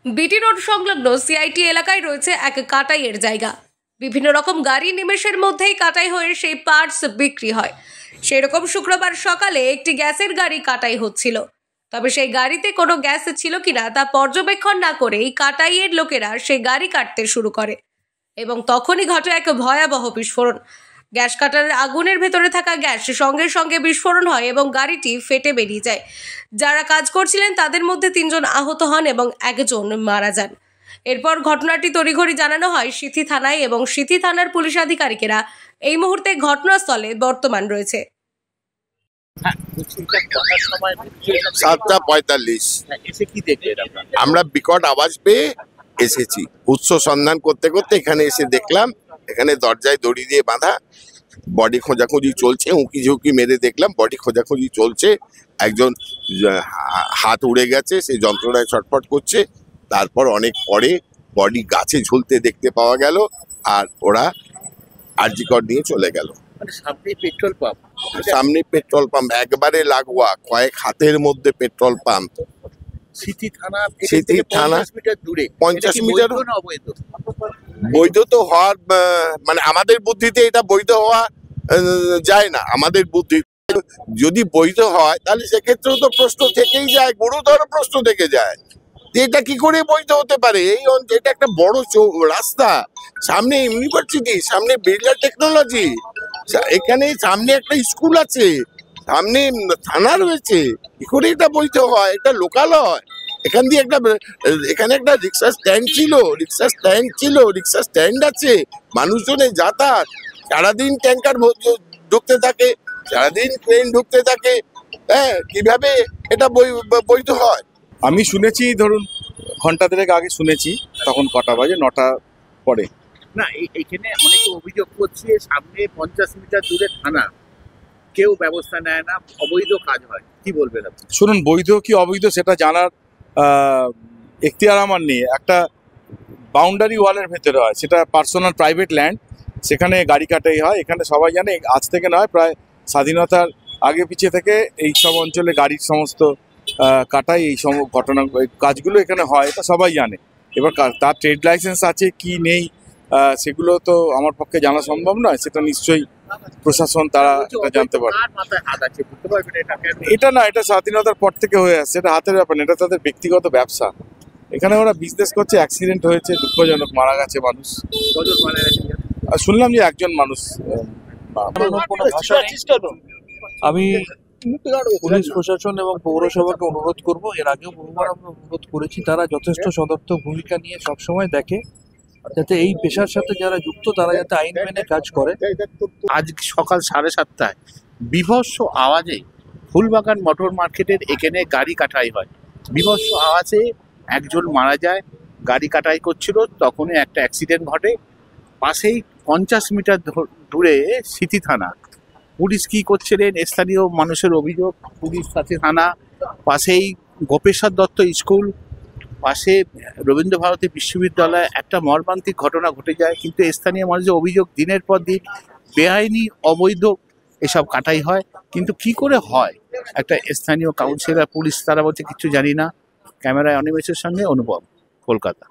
BT road সংলগ্ন CIT এলাকায় রয়েছে এক কাটাইয়ের জায়গা। বিভিন্ন রকম গাড়ি নিমেষের মধ্যেই কাটাই হয়ে সেই পার্টস বিক্রি হয়। সেই রকম শুক্রবার সকালে একটি গ্যাসের গাড়ি কাটাই হচ্ছিল। তবে সেই গাড়িতে কোনো গ্যাস ছিল কিনা তা পর্যবেক্ষণ না করেই কাটাইয়ের লোকেরা সেই গাড়ি কাটতে শুরু করে এবং তখনই ঘটে এক ভয়াবহ বিস্ফোরণ। গ্যাস কাটারের আগুনের ভেতরে থাকা গ্যাস সঙ্গে সঙ্গে বিস্ফোরণ হয় এবং গাড়িটি ফেটে বেরিয়ে যায়। যারা কাজ করছিলেন তাদের মধ্যে 3 জন আহত হন এবং 1 জন মারা যান। এরপর ঘটনাটি তড়িঘড়ি জানানো হয় সিথি থানায় এবং সিথি থানার পুলিশ আধিকারিকেরা এই মুহূর্তে ঘটনাস্থলে বর্তমান রয়েছে। 7:45 আমরা বিকট আওয়াজ পেয়ে এসেছি। উৎস সন্ধান করতে করতে এখানে এসে দেখলাম এখানে দরজায় দড়ি দিয়ে বাঁধা, বডি খোঁজাখুঁজি চলছে। উঁকি ঝুঁকি মেরে দেখলাম বডি খোঁজাখুঁজি চলছে। একজন হাত উড়ে গেছে, সেই যন্ত্রণায় ছটফট করছে। তারপর অনেক পরে বডি গাছে ঝুলতে দেখতে পাওয়া গেল, আর ওরা আরজিকর নিয়ে চলে গেল। সামনে পেট্রোল পাম্প একবারে লাগোয়া, কয়েক হাতের মধ্যে পেট্রোল পাম্প। সিথি থানা 50 মিটার। বৈধ তো হওয়ার মানে আমাদের বুদ্ধিতে এটা বৈধ হওয়া যায় না। আমাদের বুদ্ধি যদি বৈধ হয় তাহলে সেক্ষেত্রেও তো প্রশ্ন থেকেই যায়, গুরুতর প্রশ্ন থেকে যায় যে এটা কি করে বৈধ হতে পারে। এটা একটা বড় রাস্তা, সামনে ইউনিভার্সিটি, সামনে বিড়লা টেকনোলজি, এখানে সামনে একটা স্কুল আছে, সামনে থানা রয়েছে। কি করে এটা বৈধ হয়? এটা লোকাল হয়। এখানে একটা রিক্সা স্ট্যান্ড ছিল, রিক্সা স্ট্যান্ড আছে, মানুষজনের যাতায়াত। সারাদিন ট্যাঙ্কার ঢুকতে থাকে, সারাদিন ট্রেন ঢুকতে থাকে। হ্যাঁ, কিভাবে এটা বৈধ হয়? আমি শুনেছি, ধরুন ঘন্টা দেড়েক আগে শুনেছি, তখন কটা বাজে, 9টা পরে। না, এখানে অনেকে অভিযোগ করছে সামনে 50 মিটার দূরে থানা, কেউ ব্যবস্থা নেয় না, অবৈধ কাজ হয়। কি বলবেন আপনি? শুনুন, বৈধ কি অবৈধ সেটা জানার এখতিয়ার আমার নেই। একটা বাউন্ডারি ওয়ালের ভেতরে হয়, সেটা পার্সোনাল প্রাইভেট ল্যান্ড, সেখানে গাড়ি কাটাই হয়। এখানে সবাই জানে, আজ থেকে নয়, প্রায় স্বাধীনতার আগে পিছিয়ে থেকে এই সব অঞ্চলে গাড়ির সমস্ত কাটাই, এই সব ঘটনা কাজগুলো এখানে হয়, এটা সবাই জানে। এবার তার ট্রেড লাইসেন্স আছে কি নেই সেগুলো তো আমার পক্ষে জানা সম্ভব নয়, সেটা নিশ্চয়ই প্রশাসন তারা এটা জানতে পারে। এটা না, এটা স্বাধীনতার পর থেকে হয়ে আসছে, এটা হাতের ব্যাপার না, এটা তাদের ব্যক্তিগত ব্যবসা। এখানে ওরা বিজনেস করছে, অ্যাক্সিডেন্ট হয়েছে, দুঃখজনক, মারা গেছে মানুষ। শুনলাম যে 1 জন মানুষ। আমি পুলিশ প্রশাসন এবং পৌরসভাকে অনুরোধ করব, এর আগেও বহুবার আমরা অনুরোধ করেছি, তারা যথেষ্ট সদর্থক ভূমিকা নিয়ে সবসময় দেখে যাতে এই পেশার সাথে যারা যুক্ত তারা যাতে আইন মেনে কাজ করে। আজ সকাল 7:30 বিভৎস আওয়াজে ফুলবাগান মোটর মার্কেটের এখানে গাড়ি কাটাই হয়। বিভৎস আওয়াজে 1 জন মারা যায়। গাড়ি কাটাই করছিল, তখনই একটা অ্যাক্সিডেন্ট ঘটে। পাশেই 50 মিটার দূরে সিথি থানা। পুলিশ কি করছিলেন, স্থানীয় মানুষের অভিযোগ, পুলিশ সাথে থানা, পাশেই গোপেশ্বর দত্ত স্কুল, পাশে রবীন্দ্রভারতী বিশ্ববিদ্যালয়। একটা মর্মান্তিক ঘটনা ঘটে যায়, কিন্তু স্থানীয় মানুষের অভিযোগ দিনের পর দিন বেআইনি অবৈধ এসব কাটাই হয়। কিন্তু কি করে হয়, একটা স্থানীয় কাউন্সিলর, পুলিশ, তারা বলছে কিছু জানি না। ক্যামেরায় অনিমেষের সঙ্গে অনুপম, কলকাতা।